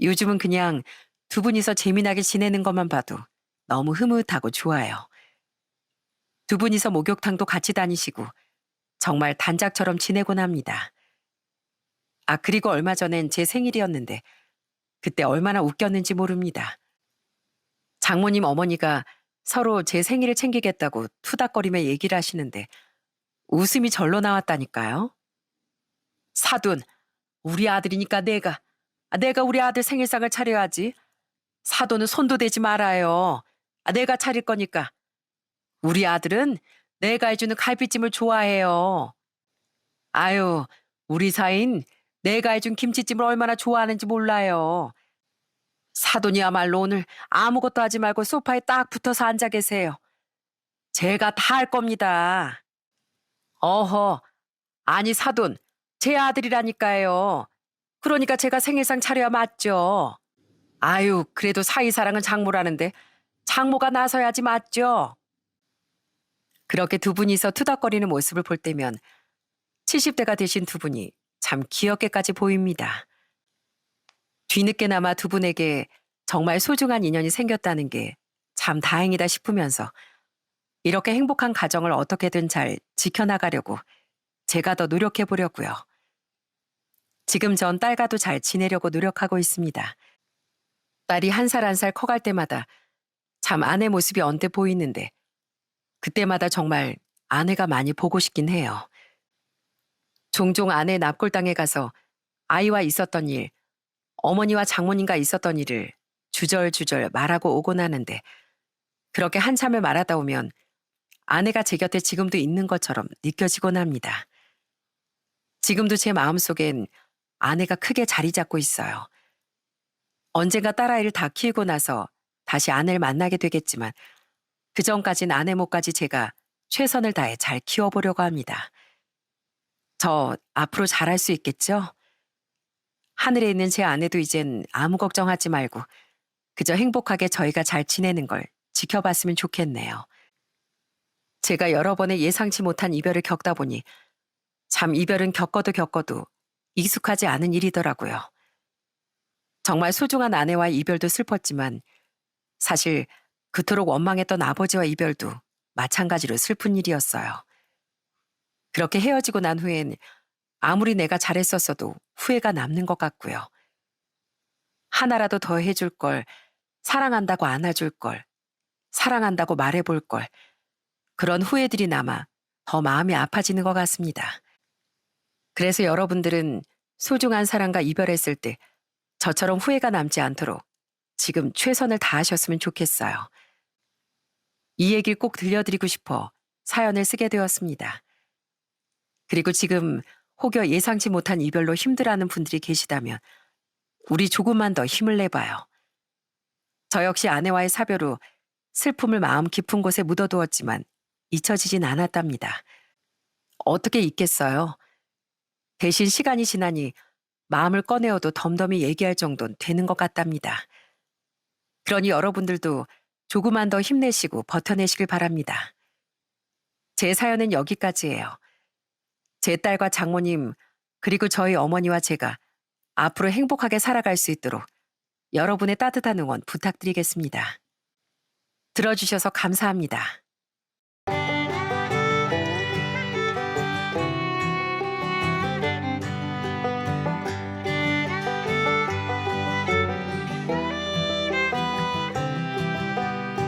요즘은 그냥 두 분이서 재미나게 지내는 것만 봐도 너무 흐뭇하고 좋아요. 두 분이서 목욕탕도 같이 다니시고 정말 단짝처럼 지내곤 합니다. 아, 그리고 얼마 전엔 제 생일이었는데 그때 얼마나 웃겼는지 모릅니다. 장모님 어머니가 서로 제 생일을 챙기겠다고 투닥거리며 얘기를 하시는데 웃음이 절로 나왔다니까요. 사돈, 우리 아들이니까 내가 우리 아들 생일상을 차려야지. 사돈은 손도 대지 말아요. 내가 차릴 거니까. 우리 아들은 내가 해주는 갈비찜을 좋아해요. 아유, 우리 사인 내가 해준 김치찜을 얼마나 좋아하는지 몰라요. 사돈이야말로 오늘 아무것도 하지 말고 소파에 딱 붙어서 앉아 계세요. 제가 다 할 겁니다. 어허, 아니 사돈, 제 아들이라니까요. 그러니까 제가 생일상 차려야 맞죠. 아유, 그래도 사이사랑은 장모라는데 장모가 나서야지 맞죠. 그렇게 두 분이서 투닥거리는 모습을 볼 때면 70대가 되신 두 분이 참 귀엽게까지 보입니다. 뒤늦게나마 두 분에게 정말 소중한 인연이 생겼다는 게 참 다행이다 싶으면서 이렇게 행복한 가정을 어떻게든 잘 지켜나가려고 제가 더 노력해 보려고요. 지금 전 딸과도 잘 지내려고 노력하고 있습니다. 딸이 한 살 한 살 커갈 때마다 참 아내 모습이 언뜻 보이는데 그때마다 정말 아내가 많이 보고 싶긴 해요. 종종 아내 납골당에 가서 아이와 있었던 일, 어머니와 장모님과 있었던 일을 주절주절 말하고 오곤 하는데 그렇게 한참을 말하다 오면 아내가 제 곁에 지금도 있는 것처럼 느껴지곤 합니다. 지금도 제 마음속엔 아내가 크게 자리 잡고 있어요. 언젠가 딸아이를 다 키우고 나서 다시 아내를 만나게 되겠지만 그전까진 아내 몫까지 제가 최선을 다해 잘 키워보려고 합니다. 저 앞으로 잘할 수 있겠죠? 하늘에 있는 제 아내도 이젠 아무 걱정하지 말고 그저 행복하게 저희가 잘 지내는 걸 지켜봤으면 좋겠네요. 제가 여러 번의 예상치 못한 이별을 겪다 보니 참 이별은 겪어도 익숙하지 않은 일이더라고요. 정말 소중한 아내와의 이별도 슬펐지만 사실 그토록 원망했던 아버지와 이별도 마찬가지로 슬픈 일이었어요. 그렇게 헤어지고 난 후엔 아무리 내가 잘했었어도 후회가 남는 것 같고요. 하나라도 더 해줄 걸, 사랑한다고 안아줄 걸, 사랑한다고 말해볼 걸, 그런 후회들이 남아 더 마음이 아파지는 것 같습니다. 그래서 여러분들은 소중한 사람과 이별했을 때 저처럼 후회가 남지 않도록 지금 최선을 다하셨으면 좋겠어요. 이 얘기를 꼭 들려드리고 싶어 사연을 쓰게 되었습니다. 그리고 지금 혹여 예상치 못한 이별로 힘들어하는 분들이 계시다면 우리 조금만 더 힘을 내봐요. 저 역시 아내와의 사별 후 슬픔을 마음 깊은 곳에 묻어두었지만 잊혀지진 않았답니다. 어떻게 잊겠어요? 대신 시간이 지나니 마음을 꺼내어도 덤덤히 얘기할 정도는 되는 것 같답니다. 그러니 여러분들도 조금만 더 힘내시고 버텨내시길 바랍니다. 제 사연은 여기까지예요. 제 딸과 장모님 그리고 저희 어머니와 제가 앞으로 행복하게 살아갈 수 있도록 여러분의 따뜻한 응원 부탁드리겠습니다. 들어주셔서 감사합니다.